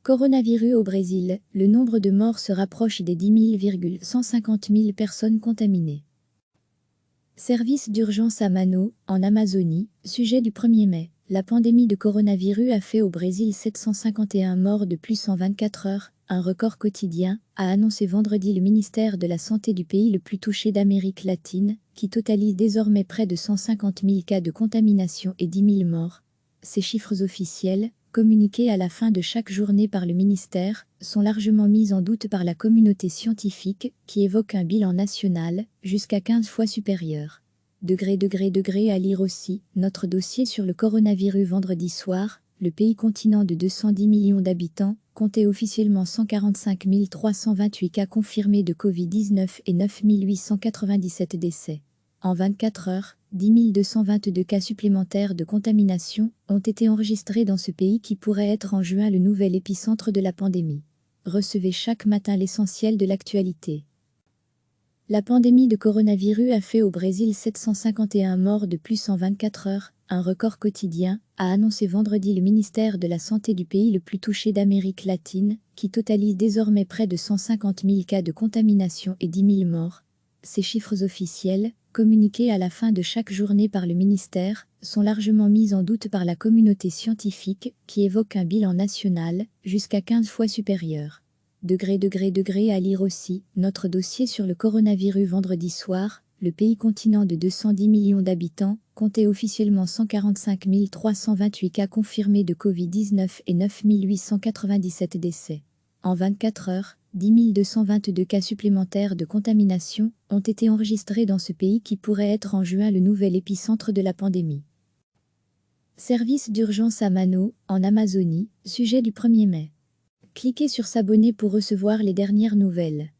Coronavirus au Brésil, le nombre de morts se rapproche des 10 150 000 personnes contaminées. Service d'urgence à Manaus, en Amazonie, sujet du 1er mai. La pandémie de coronavirus a fait au Brésil 751 morts de plus en 24 heures, un record quotidien, a annoncé vendredi le ministère de la Santé du pays le plus touché d'Amérique latine, qui totalise désormais près de 150 000 cas de contamination et 10 000 morts. Ces chiffres officiels, communiqués à la fin de chaque journée par le ministère, sont largement mis en doute par la communauté scientifique, qui évoque un bilan national, jusqu'à 15 fois supérieur. À lire aussi, notre dossier sur le coronavirus vendredi soir, le pays continent de 210 millions d'habitants, comptait officiellement 145 328 cas confirmés de Covid-19 et 9 897 décès. En 24 heures, 10 222 cas supplémentaires de contamination ont été enregistrés dans ce pays qui pourrait être en juin le nouvel épicentre de la pandémie. Recevez chaque matin l'essentiel de l'actualité. La pandémie de coronavirus a fait au Brésil 751 morts de plus en 24 heures, un record quotidien, a annoncé vendredi le ministère de la Santé du pays le plus touché d'Amérique latine, qui totalise désormais près de 150 000 cas de contamination et 10 000 morts. Ces chiffres officiels, communiqués à la fin de chaque journée par le ministère, sont largement mis en doute par la communauté scientifique, qui évoque un bilan national, jusqu'à 15 fois supérieur. À lire aussi, notre dossier sur le coronavirus vendredi soir, le pays continent de 210 millions d'habitants, comptait officiellement 145 328 cas confirmés de Covid-19 et 9 897 décès. En 24 heures, 10 222 cas supplémentaires de contamination ont été enregistrés dans ce pays qui pourrait être en juin le nouvel épicentre de la pandémie. Service d'urgence à Manaus, en Amazonie, sujet du 1er mai. Cliquez sur s'abonner pour recevoir les dernières nouvelles.